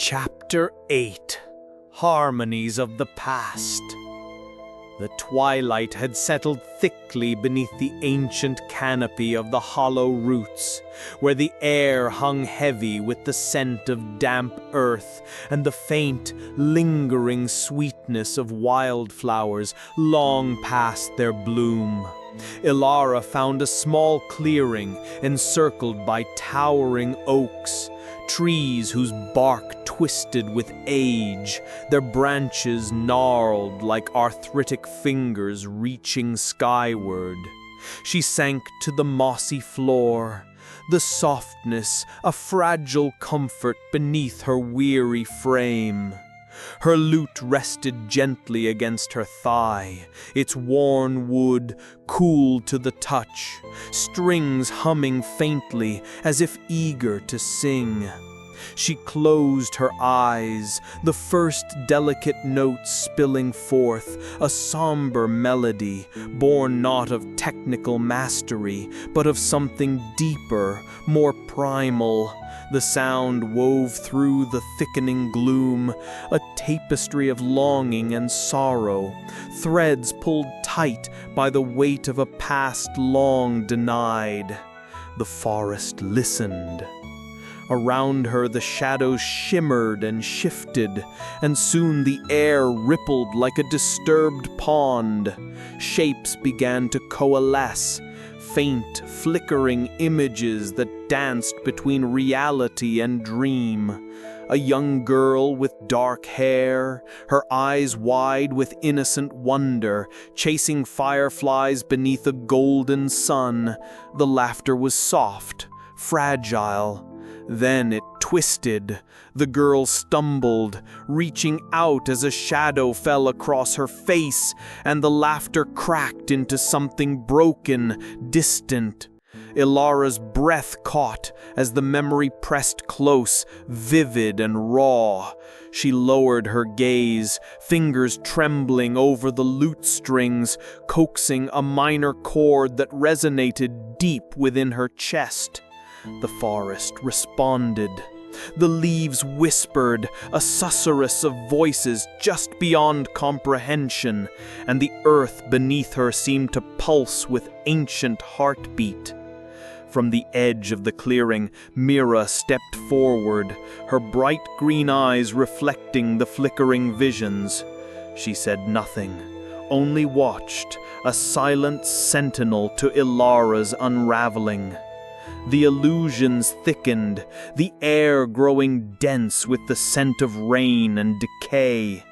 Chapter 8 Harmonies of the Past. The twilight had settled thickly beneath the ancient canopy of the hollow roots, where the air hung heavy with the scent of damp earth and the faint, lingering sweetness of wildflowers long past their bloom. Elara found a small clearing encircled by towering oaks, trees whose bark twisted with age, their branches gnarled like arthritic fingers reaching skyward. She sank to the mossy floor, the softness a fragile comfort beneath her weary frame. Her lute rested gently against her thigh, its worn wood cool to the touch, strings humming faintly as if eager to sing. She closed her eyes, the first delicate notes spilling forth, a somber melody, born not of technical mastery, but of something deeper, more primal. The sound wove through the thickening gloom, a tapestry of longing and sorrow, threads pulled tight by the weight of a past long denied. The forest listened. Around her the shadows shimmered and shifted, and soon the air rippled like a disturbed pond. Shapes began to coalesce, faint, flickering images that danced between reality and dream. A young girl with dark hair, her eyes wide with innocent wonder, chasing fireflies beneath a golden sun. The laughter was soft, fragile. Then it twisted. The girl stumbled, reaching out as a shadow fell across her face, and the laughter cracked into something broken, distant. Elara's breath caught as the memory pressed close, vivid and raw. She lowered her gaze, fingers trembling over the lute strings, coaxing a minor chord that resonated deep within her chest. The forest responded. The leaves whispered, a susurrus of voices just beyond comprehension, and the earth beneath her seemed to pulse with ancient heartbeat. From the edge of the clearing, Mira stepped forward, her bright green eyes reflecting the flickering visions. She said nothing, only watched, a silent sentinel to Elara's unraveling. The illusions thickened, the air growing dense with the scent of rain and decay.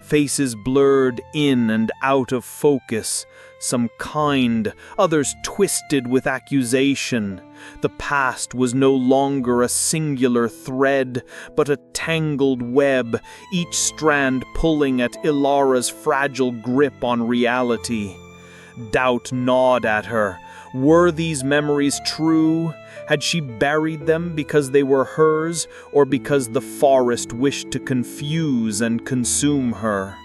Faces blurred in and out of focus, some kind, others twisted with accusation. The past was no longer a singular thread, but a tangled web, each strand pulling at Elara's fragile grip on reality. Doubt gnawed at her. Were these memories true? Had she buried them because they were hers, or because the forest wished to confuse and consume her?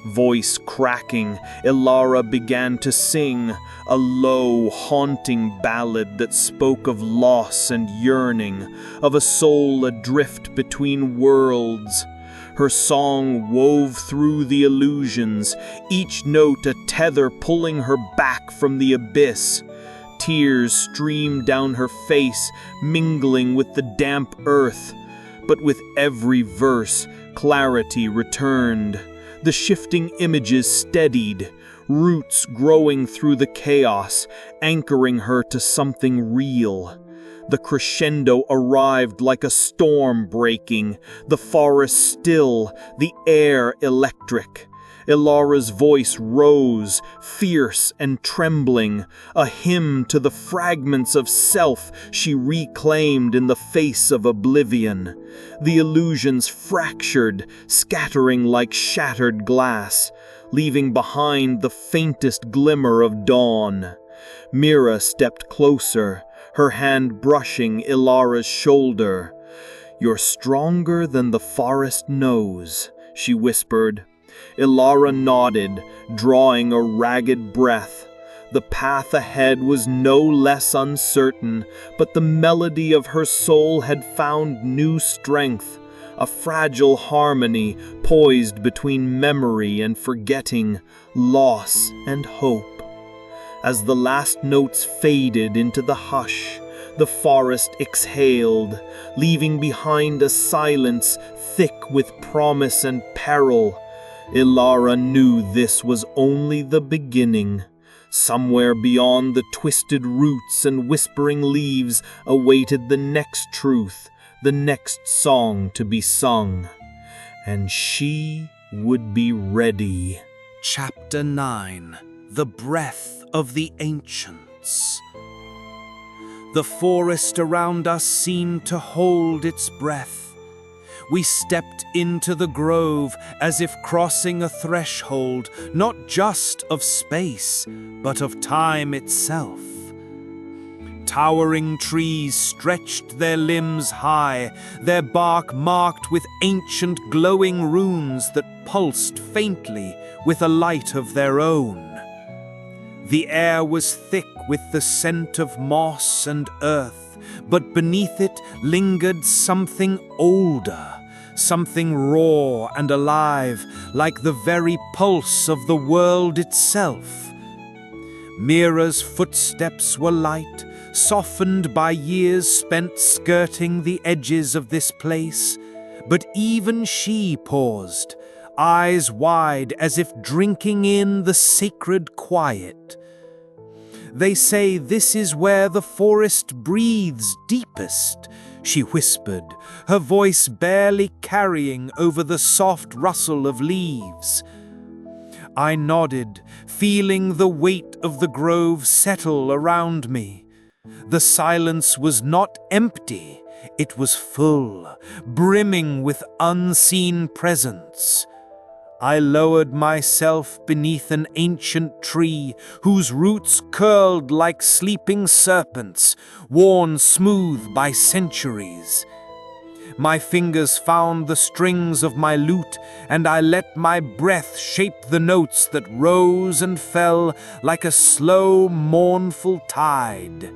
Voice cracking, Elara began to sing, a low, haunting ballad that spoke of loss and yearning, of a soul adrift between worlds. Her song wove through the illusions, each note a tether pulling her back from the abyss. Tears streamed down her face, mingling with the damp earth. But with every verse, clarity returned. The shifting images steadied, roots growing through the chaos, anchoring her to something real. The crescendo arrived like a storm breaking, the forest still, the air electric. Elara's voice rose, fierce and trembling, a hymn to the fragments of self she reclaimed in the face of oblivion. The illusions fractured, scattering like shattered glass, leaving behind the faintest glimmer of dawn. Mira stepped closer, her hand brushing Elara's shoulder. "You're stronger than the forest knows," she whispered. Elara nodded, drawing a ragged breath. The path ahead was no less uncertain, but the melody of her soul had found new strength, a fragile harmony poised between memory and forgetting, loss and hope. As the last notes faded into the hush, the forest exhaled, leaving behind a silence thick with promise and peril. Elara knew this was only the beginning. Somewhere beyond the twisted roots and whispering leaves awaited the next truth, the next song to be sung. And she would be ready. Chapter 9. The Breath of the Ancients. The forest around us seemed to hold its breath. We stepped into the grove as if crossing a threshold, not just of space, but of time itself. Towering trees stretched their limbs high, their bark marked with ancient glowing runes that pulsed faintly with a light of their own. The air was thick with the scent of moss and earth, but beneath it lingered something older. Something raw and alive, like the very pulse of the world itself. Mira's footsteps were light, softened by years spent skirting the edges of this place, but even she paused, eyes wide as if drinking in the sacred quiet. They say this is where the forest breathes deepest, she whispered, her voice barely carrying over the soft rustle of leaves. I nodded, feeling the weight of the grove settle around me. The silence was not empty, it was full, brimming with unseen presence. I lowered myself beneath an ancient tree whose roots curled like sleeping serpents, worn smooth by centuries. My fingers found the strings of my lute, and I let my breath shape the notes that rose and fell like a slow, mournful tide.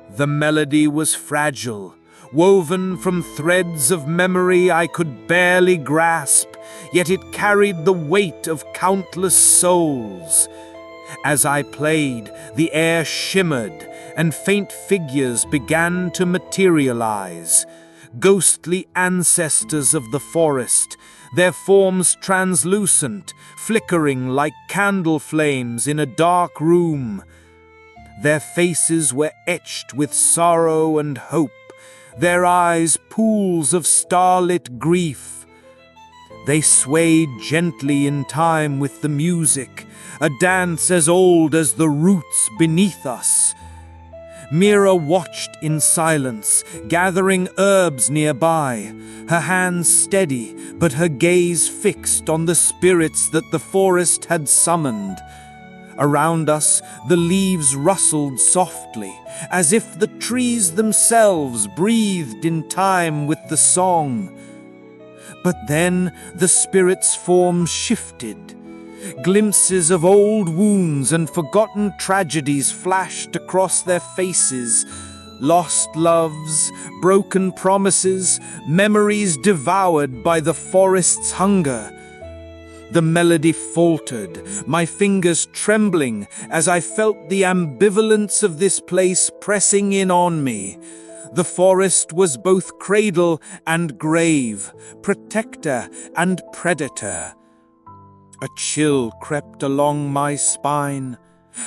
The melody was fragile, woven from threads of memory I could barely grasp, yet it carried the weight of countless souls. As I played, the air shimmered, and faint figures began to materialize. Ghostly ancestors of the forest, their forms translucent, flickering like candle flames in a dark room. Their faces were etched with sorrow and hope, their eyes pools of starlit grief. They swayed gently in time with the music, a dance as old as the roots beneath us. Mira watched in silence, gathering herbs nearby, her hands steady, but her gaze fixed on the spirits that the forest had summoned. Around us, the leaves rustled softly, as if the trees themselves breathed in time with the song. But then the spirits' forms shifted. Glimpses of old wounds and forgotten tragedies flashed across their faces. Lost loves, broken promises, memories devoured by the forest's hunger. The melody faltered, my fingers trembling as I felt the ambivalence of this place pressing in on me. The forest was both cradle and grave, protector and predator. A chill crept along my spine.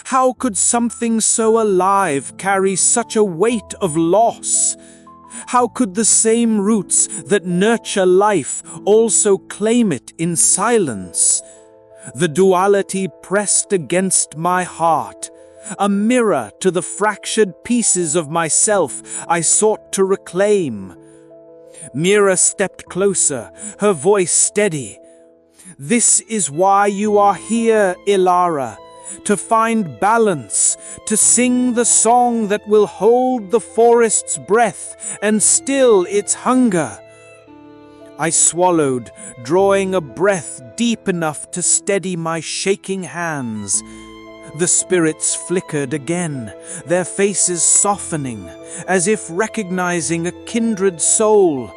How could something so alive carry such a weight of loss? How could the same roots that nurture life also claim it in silence? The duality pressed against my heart, a mirror to the fractured pieces of myself I sought to reclaim. Mira stepped closer, her voice steady. This is why you are here, Elara, to find balance, to sing the song that will hold the forest's breath and still its hunger. I swallowed, drawing a breath deep enough to steady my shaking hands. The spirits flickered again, their faces softening, as if recognizing a kindred soul.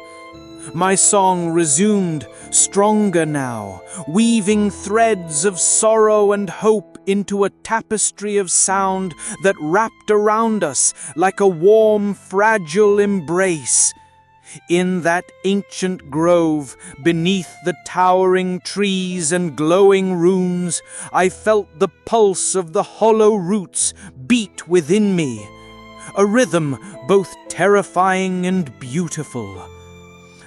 My song resumed, stronger now, weaving threads of sorrow and hope into a tapestry of sound that wrapped around us like a warm, fragile embrace. In that ancient grove, beneath the towering trees and glowing runes, I felt the pulse of the hollow roots beat within me, a rhythm both terrifying and beautiful.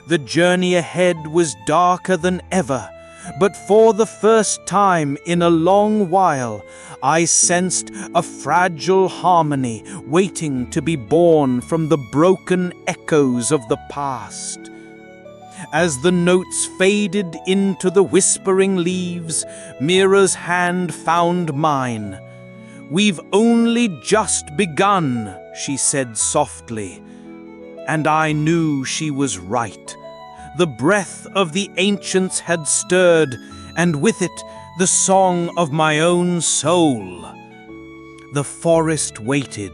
The journey ahead was darker than ever, but for the first time in a long while, I sensed a fragile harmony waiting to be born from the broken echoes of the past. As the notes faded into the whispering leaves, Mira's hand found mine. "We've only just begun," she said softly. And I knew she was right. The breath of the ancients had stirred, and with it the song of my own soul. The forest waited,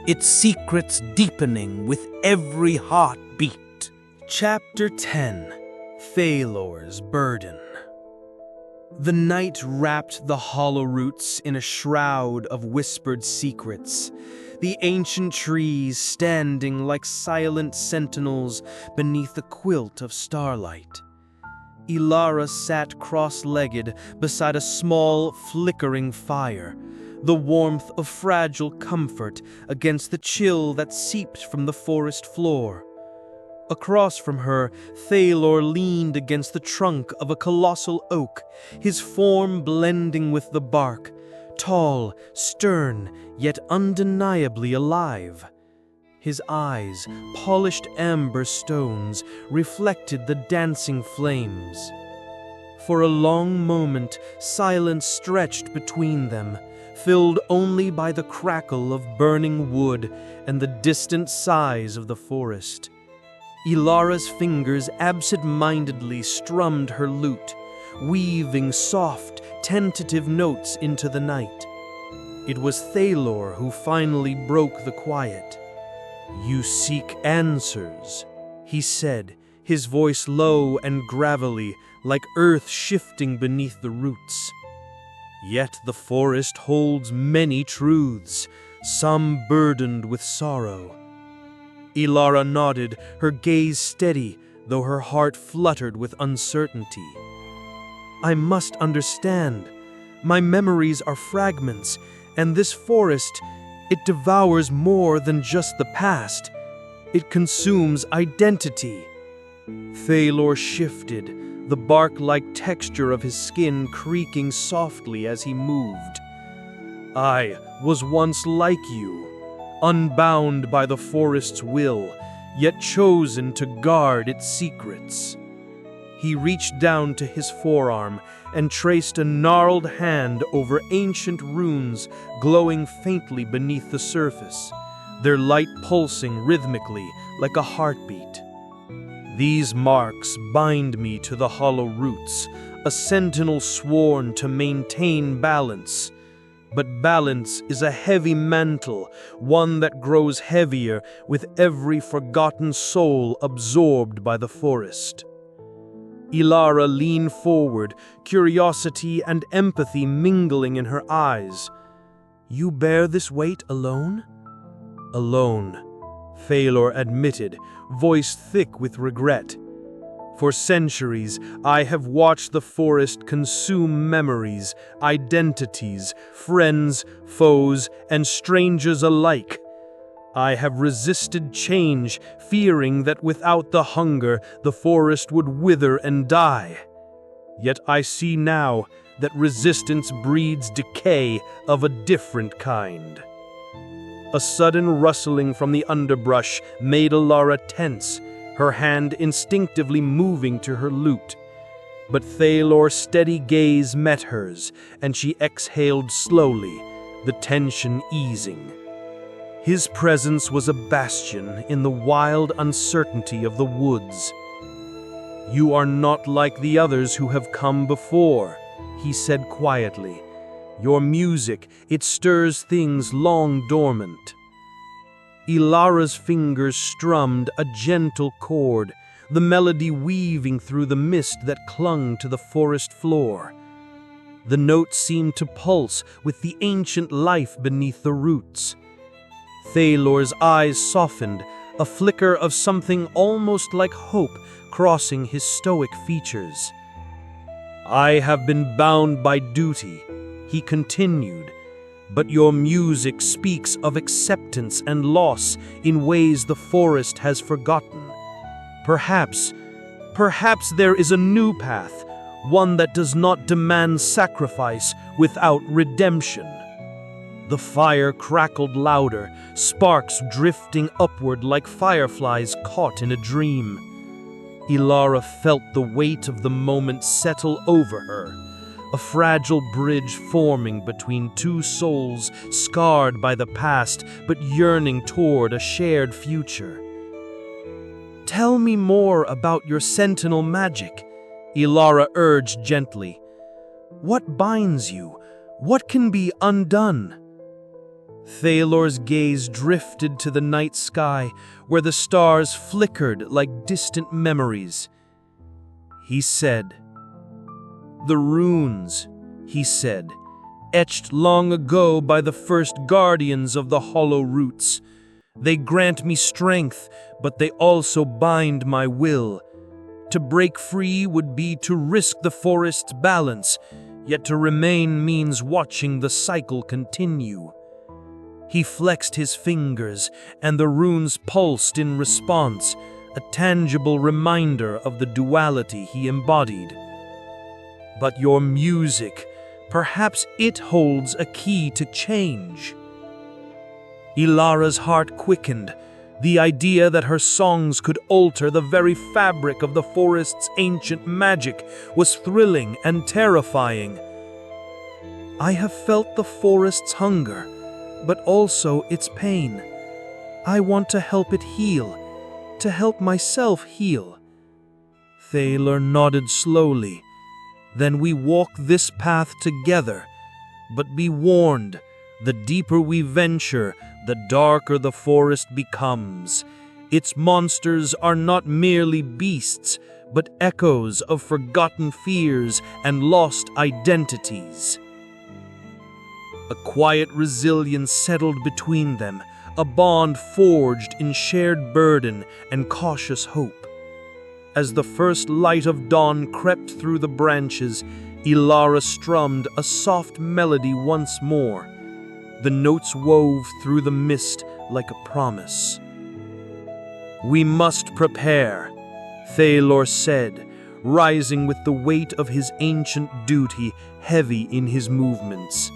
its secrets deepening with every heartbeat. Chapter 10. Thalor's Burden. The night wrapped the hollow roots in a shroud of whispered secrets, the ancient trees standing like silent sentinels beneath a quilt of starlight. Elara sat cross-legged beside a small, flickering fire, the warmth of fragile comfort against the chill that seeped from the forest floor. Across from her, Thalor leaned against the trunk of a colossal oak, his form blending with the bark, tall, stern, yet undeniably alive. His eyes, polished amber stones, reflected the dancing flames. For a long moment, silence stretched between them, filled only by the crackle of burning wood and the distant sighs of the forest. Elara's fingers absent-mindedly strummed her lute, weaving soft, tentative notes into the night. It was Thalor who finally broke the quiet. "You seek answers," he said, his voice low and gravelly, like earth shifting beneath the roots. "Yet the forest holds many truths, some burdened with sorrow." Elara nodded, her gaze steady, though her heart fluttered with uncertainty. "I must understand. My memories are fragments, and this forest, it devours more than just the past. It consumes identity." Thalor shifted, the bark-like texture of his skin creaking softly as he moved. "I was once like you, unbound by the forest's will, yet chosen to guard its secrets." He reached down to his forearm and traced a gnarled hand over ancient runes glowing faintly beneath the surface, their light pulsing rhythmically like a heartbeat. "These marks bind me to the hollow roots, a sentinel sworn to maintain balance. But balance is a heavy mantle, one that grows heavier with every forgotten soul absorbed by the forest." Elara leaned forward, curiosity and empathy mingling in her eyes. "You bear this weight alone?" "Alone," Thalor admitted, voice thick with regret. "For centuries, I have watched the forest consume memories, identities, friends, foes, and strangers alike. I have resisted change, fearing that without the hunger, the forest would wither and die. Yet I see now that resistance breeds decay of a different kind." A sudden rustling from the underbrush made Elara tense, her hand instinctively moving to her lute. But Thalor's steady gaze met hers, and she exhaled slowly, the tension easing. His presence was a bastion in the wild uncertainty of the woods. "You are not like the others who have come before," he said quietly. "Your music, it stirs things long dormant." Elara's fingers strummed a gentle chord, the melody weaving through the mist that clung to the forest floor. The notes seemed to pulse with the ancient life beneath the roots. Thalor's eyes softened, a flicker of something almost like hope crossing his stoic features. "I have been bound by duty," he continued, "but your music speaks of acceptance and loss in ways the forest has forgotten. Perhaps there is a new path, one that does not demand sacrifice without redemption." The fire crackled louder, sparks drifting upward like fireflies caught in a dream. Elara felt the weight of the moment settle over her, a fragile bridge forming between two souls scarred by the past but yearning toward a shared future. "Tell me more about your sentinel magic," Elara urged gently. "What binds you? What can be undone?" Thalor's gaze drifted to the night sky, where the stars flickered like distant memories. He said, "The runes," he said, "etched long ago by the first guardians of the hollow roots. They grant me strength, but they also bind my will. To break free would be to risk the forest's balance, yet to remain means watching the cycle continue." He flexed his fingers, and the runes pulsed in response, a tangible reminder of the duality he embodied. "But your music, perhaps it holds a key to change." Elara's heart quickened. The idea that her songs could alter the very fabric of the forest's ancient magic was thrilling and terrifying. "I have felt the forest's hunger, but also its pain. I want to help it heal, to help myself heal." Thalor nodded slowly. "Then we walk this path together. But be warned, the deeper we venture, the darker the forest becomes. Its monsters are not merely beasts, but echoes of forgotten fears and lost identities." A quiet resilience settled between them, a bond forged in shared burden and cautious hope. As the first light of dawn crept through the branches, Elara strummed a soft melody once more. The notes wove through the mist like a promise. "We must prepare," Thalor said, rising with the weight of his ancient duty heavy in his movements.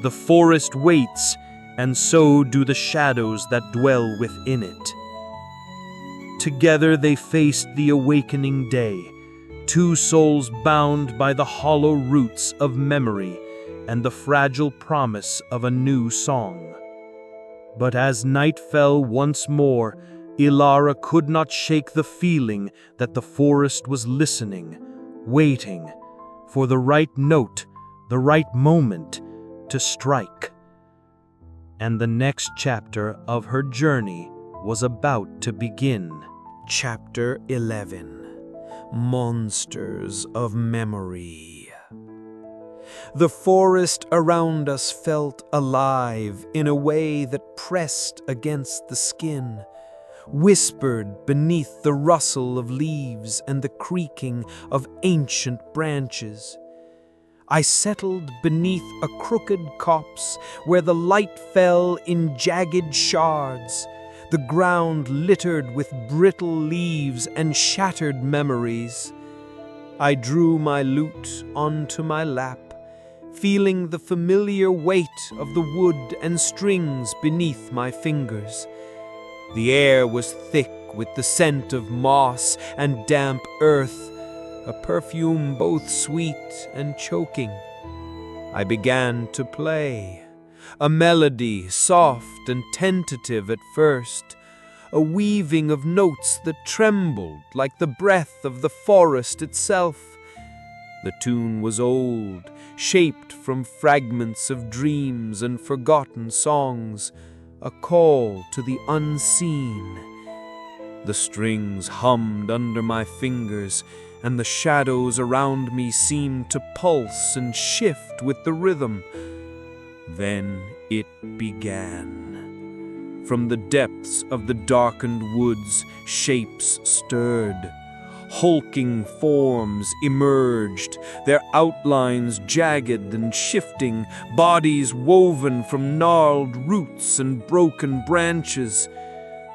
"The forest waits, and so do the shadows that dwell within it." Together they faced the awakening day, two souls bound by the hollow roots of memory and the fragile promise of a new song. But as night fell once more, Elara could not shake the feeling that the forest was listening, waiting for the right note, the right moment to strike. And the next chapter of her journey was about to begin. Chapter 11. Monsters of Memory. The forest around us felt alive in a way that pressed against the skin, whispered beneath the rustle of leaves and the creaking of ancient branches. I settled beneath a crooked copse where the light fell in jagged shards, the ground littered with brittle leaves and shattered memories. I drew my lute onto my lap, feeling the familiar weight of the wood and strings beneath my fingers. The air was thick with the scent of moss and damp earth, a perfume both sweet and choking. I began to play, a melody soft and tentative at first, a weaving of notes that trembled like the breath of the forest itself. The tune was old, shaped from fragments of dreams and forgotten songs, a call to the unseen. The strings hummed under my fingers, and the shadows around me seemed to pulse and shift with the rhythm. Then it began. From the depths of the darkened woods, shapes stirred. Hulking forms emerged, their outlines jagged and shifting, bodies woven from gnarled roots and broken branches.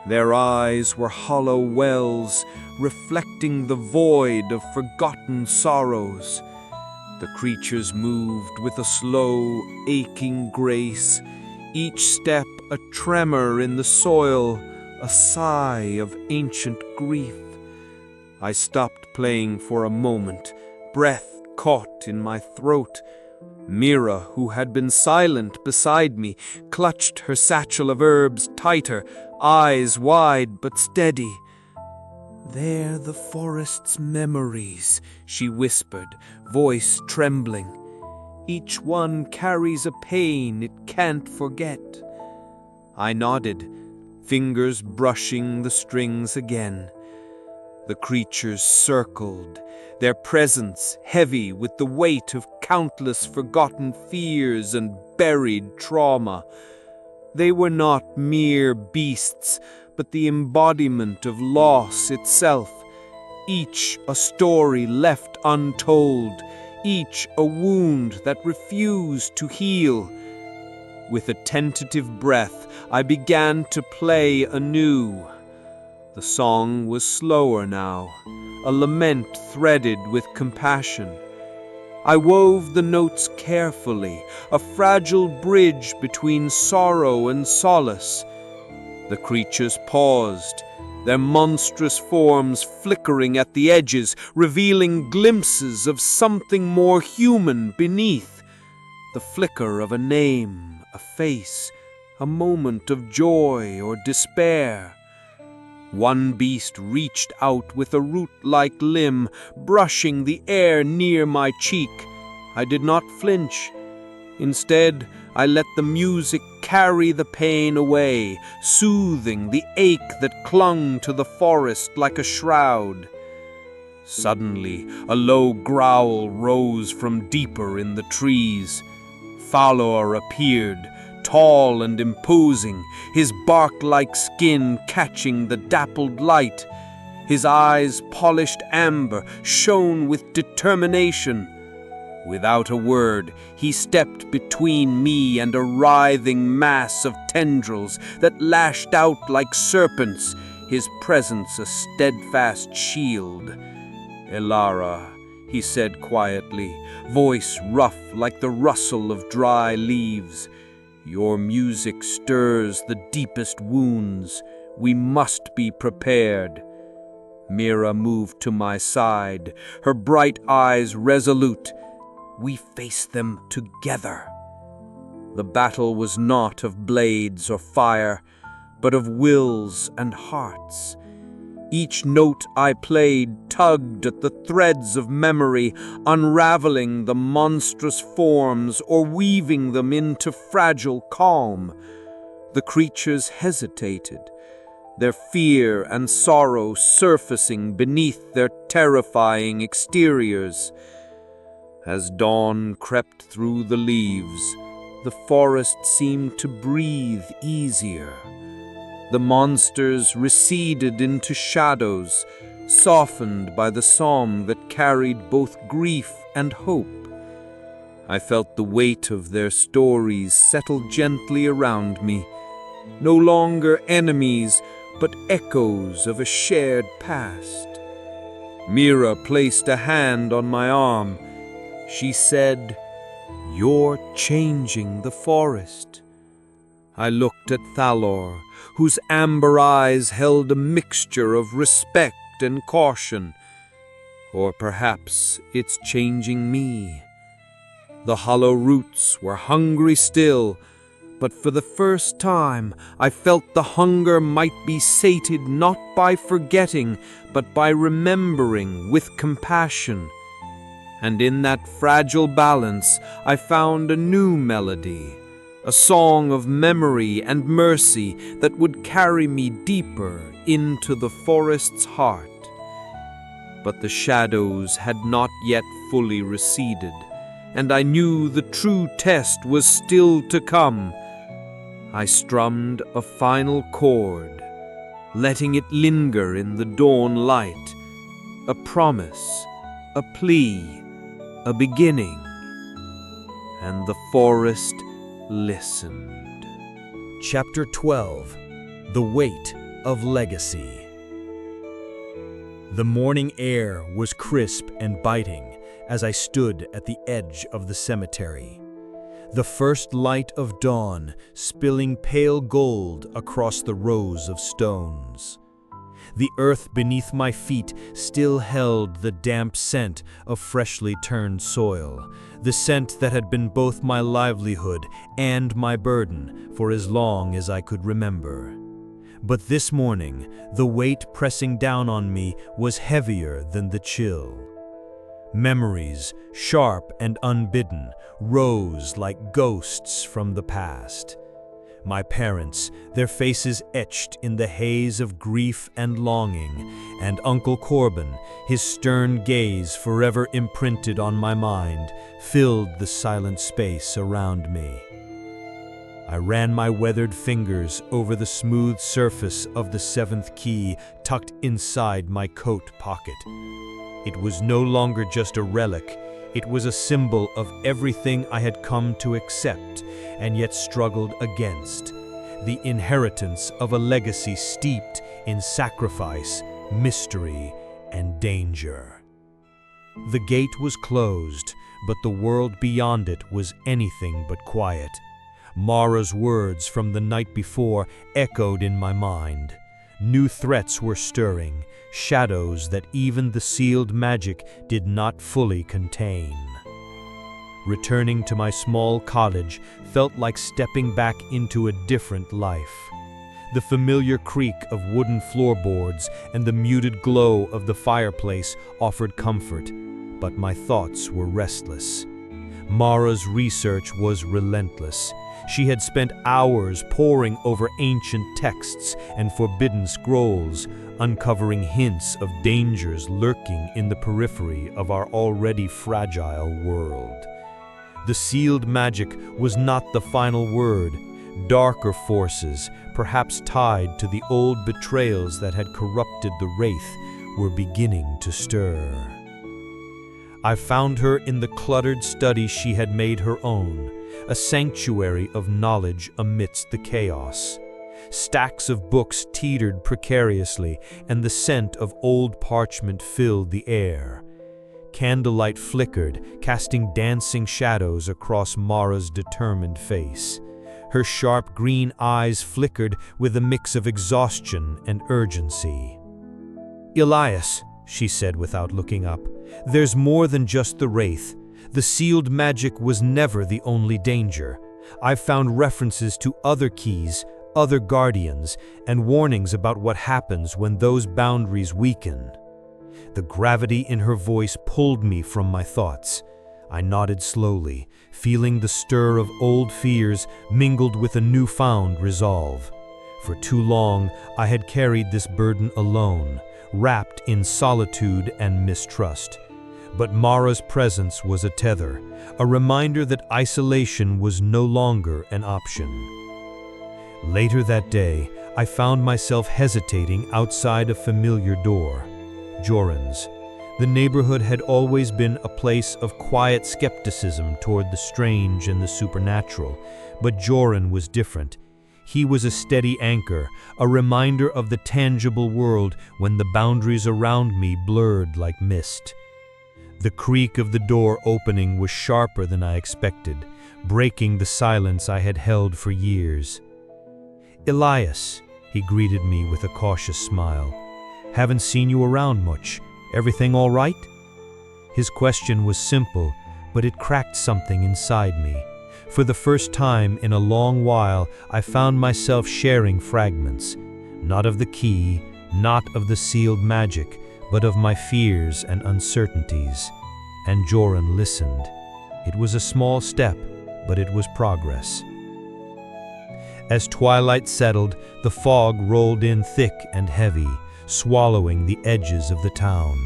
Their eyes were hollow wells, reflecting the void of forgotten sorrows. The creatures moved with a slow, aching grace, each step a tremor in the soil, a sigh of ancient grief. I stopped playing for a moment, breath caught in my throat. Mira, who had been silent beside me, clutched her satchel of herbs tighter, eyes wide but steady. "They're the forest's memories," she whispered, voice trembling. "Each one carries a pain it can't forget." I nodded, fingers brushing the strings again. The creatures circled, their presence heavy with the weight of countless forgotten fears and buried trauma. They were not mere beasts, but the embodiment of loss itself, each a story left untold, each a wound that refused to heal. With a tentative breath, I began to play anew. The song was slower now, a lament threaded with compassion. I wove the notes carefully, a fragile bridge between sorrow and solace. The creatures paused, their monstrous forms flickering at the edges, revealing glimpses of something more human beneath. The flicker of a name, a face, a moment of joy or despair. One beast reached out with a root-like limb, brushing the air near my cheek. I did not flinch. Instead, I let the music carry the pain away, soothing the ache that clung to the forest like a shroud. Suddenly, a low growl rose from deeper in the trees. Thalor appeared, tall and imposing, his bark-like skin catching the dappled light. His eyes, polished amber, shone with determination. Without a word, he stepped between me and a writhing mass of tendrils that lashed out like serpents, his presence a steadfast shield. "Elara," he said quietly, voice rough like the rustle of dry leaves. "Your music stirs the deepest wounds. We must be prepared." Mira moved to my side, her bright eyes resolute. We faced them together. The battle was not of blades or fire, but of wills and hearts. Each note I played tugged at the threads of memory, unraveling the monstrous forms or weaving them into fragile calm. The creatures hesitated, their fear and sorrow surfacing beneath their terrifying exteriors. As dawn crept through the leaves, the forest seemed to breathe easier. The monsters receded into shadows, softened by the song that carried both grief and hope. I felt the weight of their stories settle gently around me, no longer enemies, but echoes of a shared past. Mira placed a hand on my arm. She said, "You're changing the forest." I looked at Thalor, whose amber eyes held a mixture of respect and caution. Or perhaps it's changing me. The hollow roots were hungry still, but for the first time I felt the hunger might be sated not by forgetting, but by remembering with compassion. And in that fragile balance I found a new melody, a song of memory and mercy that would carry me deeper into the forest's heart. But the shadows had not yet fully receded, and I knew the true test was still to come. I strummed a final chord, letting it linger in the dawn light, a promise, a plea, a beginning, and the forest listened. Chapter 12. The Weight of Legacy. The morning air was crisp and biting as I stood at the edge of the cemetery. The first light of dawn spilling pale gold across the rows of stones. The earth beneath my feet still held the damp scent of freshly turned soil, the scent that had been both my livelihood and my burden for as long as I could remember. But this morning, the weight pressing down on me was heavier than the chill. Memories, sharp and unbidden, rose like ghosts from the past. My parents, their faces etched in the haze of grief and longing, and Uncle Corbin, his stern gaze forever imprinted on my mind, filled the silent space around me. I ran my weathered fingers over the smooth surface of the seventh key tucked inside my coat pocket. It was no longer just a relic, it was a symbol of everything I had come to accept and yet struggled against. The inheritance of a legacy steeped in sacrifice, mystery, and danger. The gate was closed, but the world beyond it was anything but quiet. Mara's words from the night before echoed in my mind. New threats were stirring, shadows that even the sealed magic did not fully contain. Returning to my small cottage felt like stepping back into a different life. The familiar creak of wooden floorboards and the muted glow of the fireplace offered comfort, but my thoughts were restless. Mara's research was relentless. She had spent hours poring over ancient texts and forbidden scrolls, uncovering hints of dangers lurking in the periphery of our already fragile world. The sealed magic was not the final word. Darker forces, perhaps tied to the old betrayals that had corrupted the Wraith, were beginning to stir. I found her in the cluttered study she had made her own, a sanctuary of knowledge amidst the chaos. Stacks of books teetered precariously, and the scent of old parchment filled the air. Candlelight flickered, casting dancing shadows across Mara's determined face. Her sharp green eyes flickered with a mix of exhaustion and urgency. "Elias," she said without looking up, "there's more than just the Wraith. The sealed magic was never the only danger. I've found references to other keys, other guardians, and warnings about what happens when those boundaries weaken." The gravity in her voice pulled me from my thoughts. I nodded slowly, feeling the stir of old fears mingled with a newfound resolve. For too long, I had carried this burden alone, wrapped in solitude and mistrust. But Mara's presence was a tether, a reminder that isolation was no longer an option. Later that day, I found myself hesitating outside a familiar door, Joran's. The neighborhood had always been a place of quiet skepticism toward the strange and the supernatural, but Joran was different. He was a steady anchor, a reminder of the tangible world when the boundaries around me blurred like mist. The creak of the door opening was sharper than I expected, breaking the silence I had held for years. "Elias," he greeted me with a cautious smile. "Haven't seen you around much. Everything all right?" His question was simple, but it cracked something inside me. For the first time in a long while, I found myself sharing fragments, not of the key, not of the sealed magic, but of my fears and uncertainties. And Joran listened. It was a small step, but it was progress. As twilight settled, the fog rolled in thick and heavy, swallowing the edges of the town.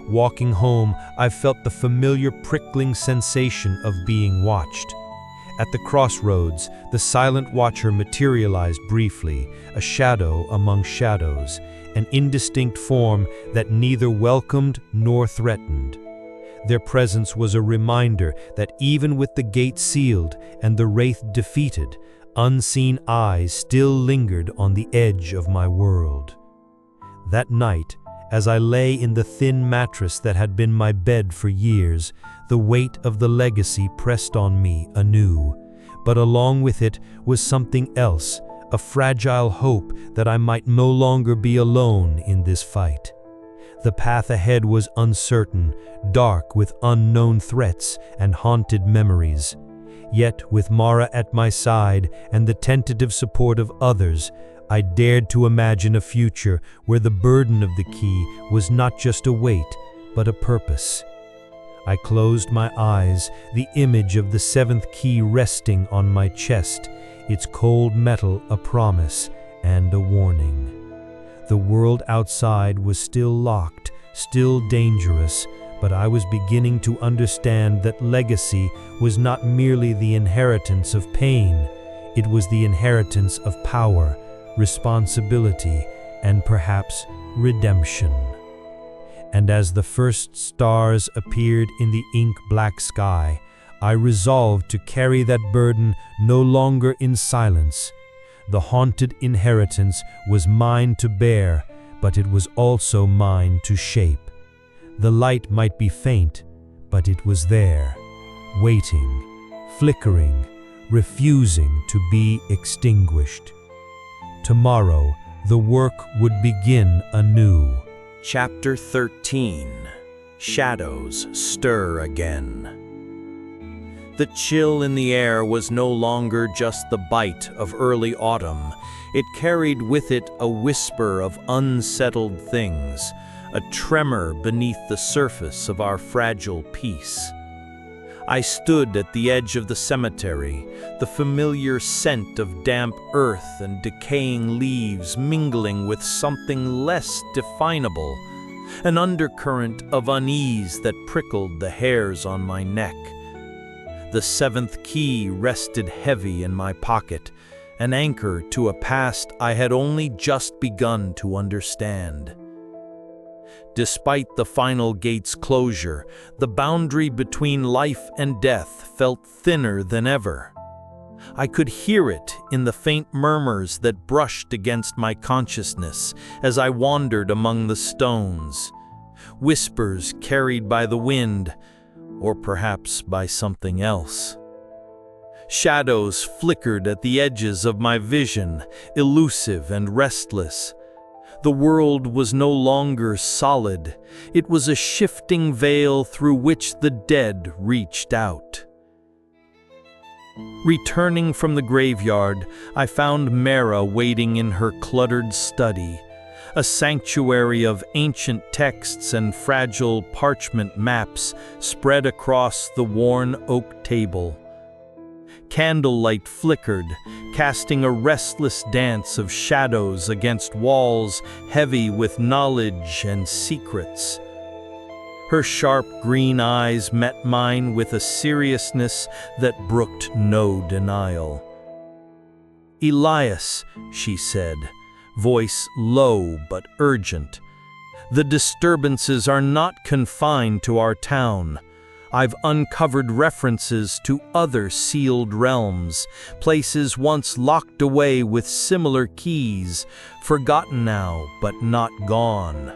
Walking home, I felt the familiar prickling sensation of being watched. At the crossroads, the silent watcher materialized briefly, a shadow among shadows, an indistinct form that neither welcomed nor threatened. Their presence was a reminder that even with the gate sealed and the wraith defeated, unseen eyes still lingered on the edge of my world. That night, as I lay in the thin mattress that had been my bed for years, the weight of the legacy pressed on me anew. But along with it was something else, a fragile hope that I might no longer be alone in this fight. The path ahead was uncertain, dark with unknown threats and haunted memories. Yet, with Mira at my side and the tentative support of others, I dared to imagine a future where the burden of the key was not just a weight, but a purpose. I closed my eyes, the image of the seventh key resting on my chest, its cold metal a promise and a warning. The world outside was still locked, still dangerous, but I was beginning to understand that legacy was not merely the inheritance of pain, it was the inheritance of power, responsibility, and perhaps redemption. And as the first stars appeared in the ink-black sky, I resolved to carry that burden no longer in silence. The haunted inheritance was mine to bear, but it was also mine to shape. The light might be faint, but it was there, waiting, flickering, refusing to be extinguished. Tomorrow, the work would begin anew. Chapter 13. Shadows Stir Again. The chill in the air was no longer just the bite of early autumn. It carried with it a whisper of unsettled things, a tremor beneath the surface of our fragile peace. I stood at the edge of the cemetery, the familiar scent of damp earth and decaying leaves mingling with something less definable, an undercurrent of unease that prickled the hairs on my neck. The seventh key rested heavy in my pocket, an anchor to a past I had only just begun to understand. Despite the final gate's closure, the boundary between life and death felt thinner than ever. I could hear it in the faint murmurs that brushed against my consciousness as I wandered among the stones, whispers carried by the wind, or perhaps by something else. Shadows flickered at the edges of my vision, elusive and restless. The world was no longer solid. It was a shifting veil through which the dead reached out. Returning from the graveyard, I found Mira waiting in her cluttered study, a sanctuary of ancient texts and fragile parchment maps spread across the worn oak table. Candlelight flickered, casting a restless dance of shadows against walls heavy with knowledge and secrets. Her sharp green eyes met mine with a seriousness that brooked no denial. "Elias," she said, voice low but urgent, "the disturbances are not confined to our town. I've uncovered references to other sealed realms, places once locked away with similar keys, forgotten now but not gone."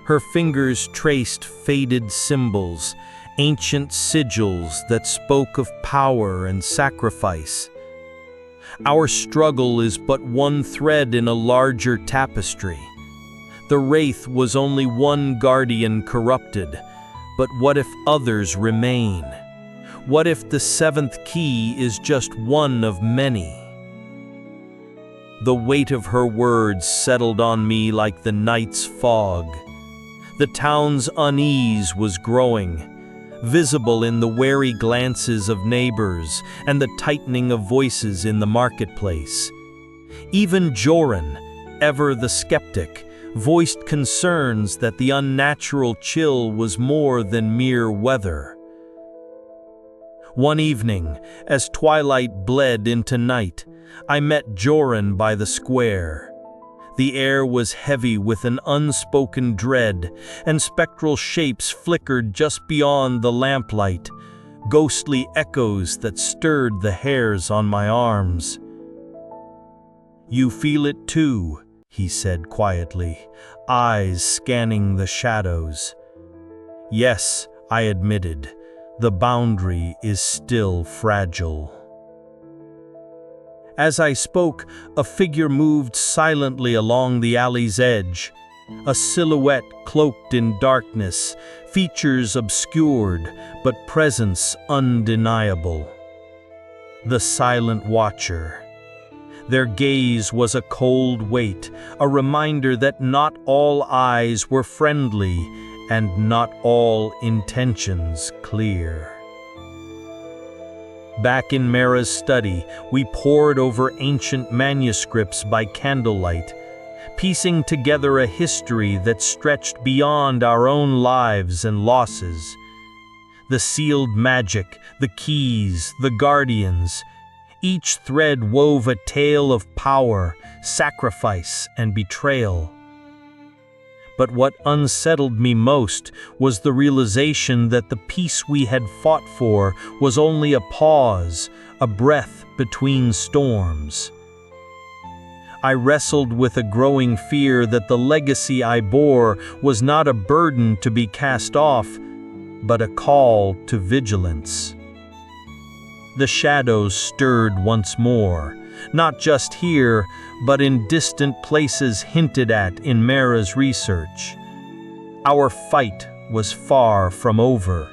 Her fingers traced faded symbols, ancient sigils that spoke of power and sacrifice. Our struggle is but one thread in a larger tapestry. The wraith was only one guardian corrupted, but what if others remain? What if the seventh key is just one of many? The weight of her words settled on me like the night's fog. The town's unease was growing. visible in the wary glances of neighbors and the tightening of voices in the marketplace. Even Joran, ever the skeptic, voiced concerns that the unnatural chill was more than mere weather. One evening, as twilight bled into night, I met Joran by the square. The air was heavy with an unspoken dread, and spectral shapes flickered just beyond the lamplight, ghostly echoes that stirred the hairs on my arms. "You feel it too," he said quietly, eyes scanning the shadows. "Yes," I admitted, "the boundary is still fragile." As I spoke, a figure moved silently along the alley's edge, a silhouette cloaked in darkness, features obscured, but presence undeniable. The Silent Watcher. Their gaze was a cold weight, a reminder that not all eyes were friendly and not all intentions clear. Back in Mira's study, we pored over ancient manuscripts by candlelight, piecing together a history that stretched beyond our own lives and losses. The sealed magic, the keys, the guardians, each thread wove a tale of power, sacrifice, and betrayal. But what unsettled me most was the realization that the peace we had fought for was only a pause, a breath between storms. I wrestled with a growing fear that the legacy I bore was not a burden to be cast off, but a call to vigilance. The shadows stirred once more, not just here, but in distant places hinted at in Mira's research. Our fight was far from over.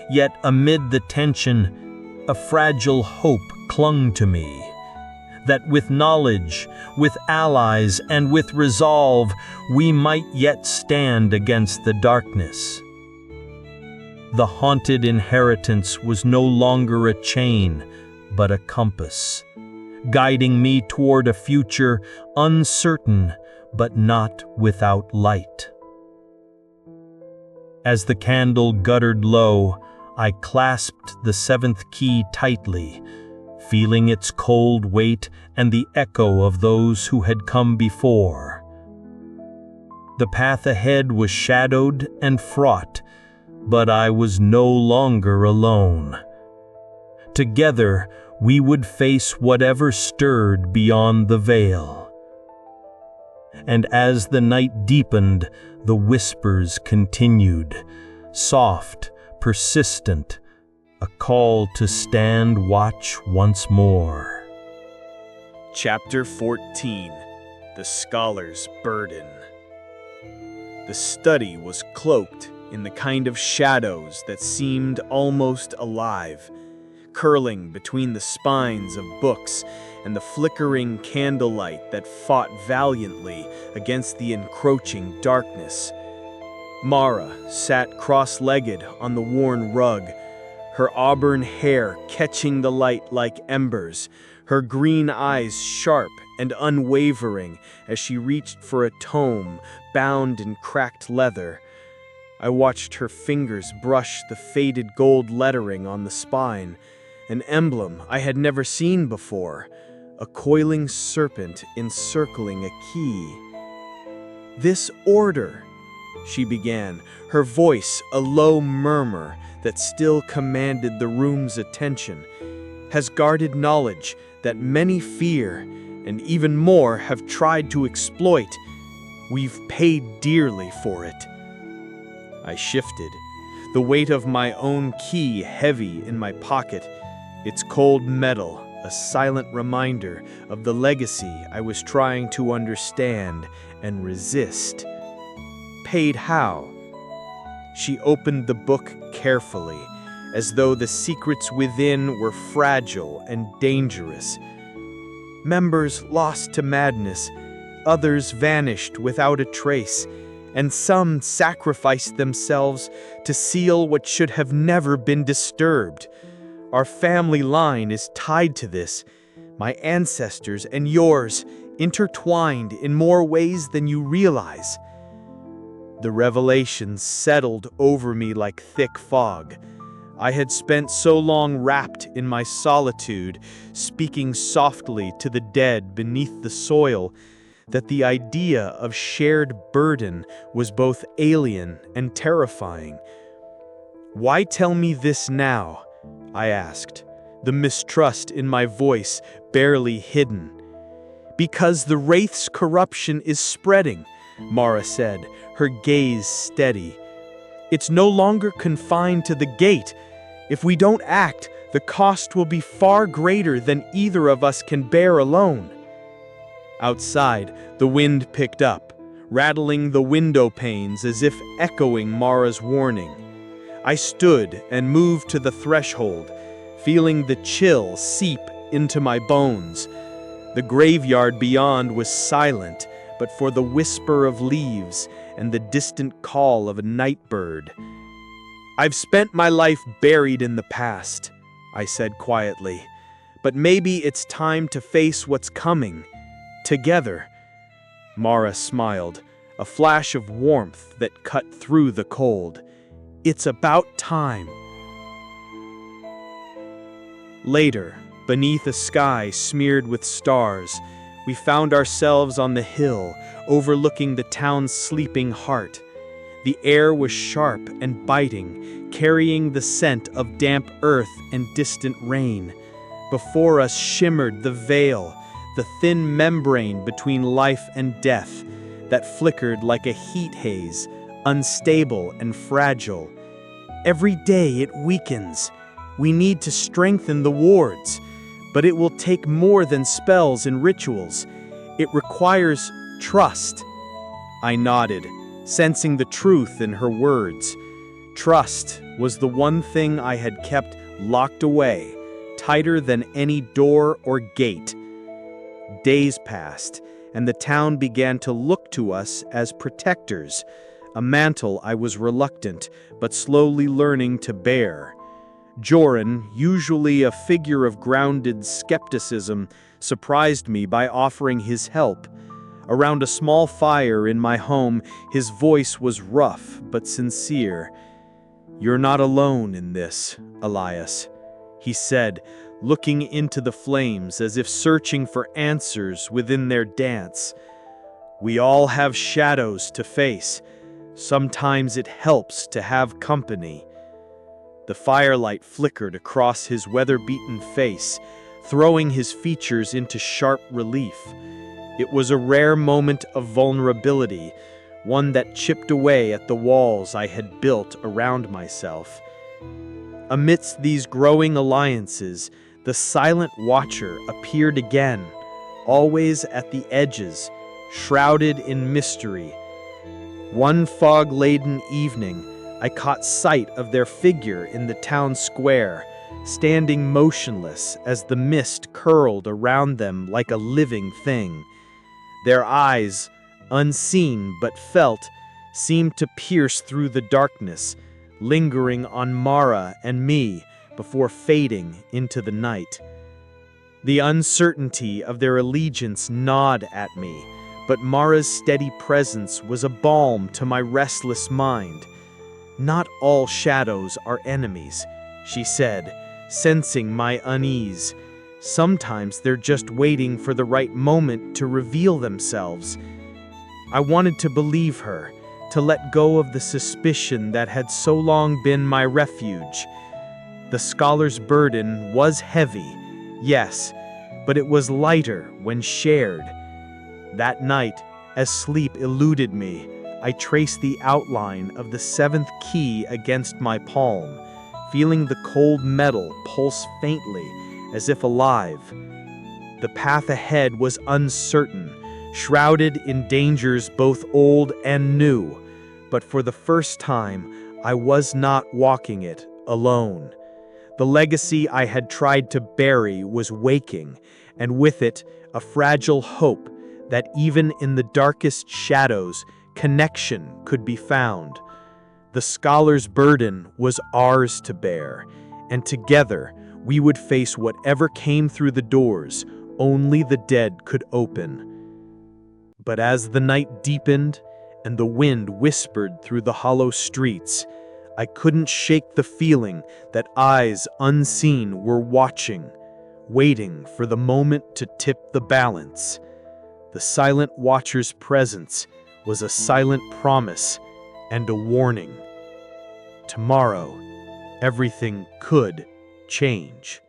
Yet amid the tension, a fragile hope clung to me, that with knowledge, with allies, and with resolve, we might yet stand against the darkness. The haunted inheritance was no longer a chain, but a compass, guiding me toward a future uncertain but not without light. As the candle guttered low, I clasped the seventh key tightly, feeling its cold weight and the echo of those who had come before. The path ahead was shadowed and fraught, but I was no longer alone. Together, we would face whatever stirred beyond the veil. And as the night deepened, the whispers continued, soft, persistent, a call to stand watch once more. Chapter 14. The Scholar's Burden. The study was cloaked in the kind of shadows that seemed almost alive, curling between the spines of books and the flickering candlelight that fought valiantly against the encroaching darkness. Mara sat cross-legged on the worn rug, her auburn hair catching the light like embers, her green eyes sharp and unwavering as she reached for a tome bound in cracked leather. I watched her fingers brush the faded gold lettering on the spine, an emblem I had never seen before, a coiling serpent encircling a key. "This order," she began, her voice a low murmur that still commanded the room's attention, "has guarded knowledge that many fear, and even more have tried to exploit. We've paid dearly for it." I shifted, the weight of my own key heavy in my pocket, its cold metal a silent reminder of the legacy I was trying to understand and resist. "Paid how?" She opened the book carefully, as though the secrets within were fragile and dangerous. "Members lost to madness, others vanished without a trace, and some sacrificed themselves to seal what should have never been disturbed. Our family line is tied to this, my ancestors and yours, intertwined in more ways than you realize. The revelations settled over me like thick fog. I had spent so long wrapped in my solitude, speaking softly to the dead beneath the soil, that the idea of shared burden was both alien and terrifying. "Why tell me this now?" I asked, the mistrust in my voice barely hidden. "Because the Wraith's corruption is spreading," Mara said, her gaze steady. "It's no longer confined to the gate. If we don't act, the cost will be far greater than either of us can bear alone." Outside, the wind picked up, rattling the window panes as if echoing Mara's warning. I stood and moved to the threshold, feeling the chill seep into my bones. The graveyard beyond was silent, but for the whisper of leaves and the distant call of a night bird. "I've spent my life buried in the past," I said quietly, "but maybe it's time to face what's coming, together." Mara smiled, a flash of warmth that cut through the cold. "It's about time." Later, beneath a sky smeared with stars, we found ourselves on the hill overlooking the town's sleeping heart. The air was sharp and biting, carrying the scent of damp earth and distant rain. Before us shimmered the veil, the thin membrane between life and death that flickered like a heat haze, unstable and fragile. Every day it weakens. We need to strengthen the wards, but it will take more than spells and rituals. It requires trust. I nodded, sensing the truth in her words. Trust was the one thing I had kept locked away, tighter than any door or gate. Days passed, and the town began to look to us as protectors, a mantle I was reluctant but slowly learning to bear. Joran, usually a figure of grounded skepticism, surprised me by offering his help. Around a small fire in my home, his voice was rough but sincere. "You're not alone in this, Elias," he said, looking into the flames as if searching for answers within their dance. "We all have shadows to face. Sometimes it helps to have company." The firelight flickered across his weather-beaten face, throwing his features into sharp relief. It was a rare moment of vulnerability, one that chipped away at the walls I had built around myself. Amidst these growing alliances, the silent watcher appeared again, always at the edges, shrouded in mystery. One fog-laden evening, I caught sight of their figure in the town square, standing motionless as the mist curled around them like a living thing. Their eyes, unseen but felt, seemed to pierce through the darkness, lingering on Mara and me before fading into the night. The uncertainty of their allegiance gnawed at me, but Mara's steady presence was a balm to my restless mind. "Not all shadows are enemies," she said, sensing my unease. "Sometimes they're just waiting for the right moment to reveal themselves." I wanted to believe her, to let go of the suspicion that had so long been my refuge. The scholar's burden was heavy, yes, but it was lighter when shared. That night, as sleep eluded me, I traced the outline of the 7th key against my palm, feeling the cold metal pulse faintly, as if alive. The path ahead was uncertain, shrouded in dangers both old and new, but for the first time, I was not walking it alone. The legacy I had tried to bury was waking, and with it, a fragile hope that even in the darkest shadows connection could be found. The scholar's burden was ours to bear, and together we would face whatever came through the doors only the dead could open. But as the night deepened and the wind whispered through the hollow streets, I couldn't shake the feeling that eyes unseen were watching, waiting for the moment to tip the balance. The silent watcher's presence was a silent promise and a warning. Tomorrow, everything could change.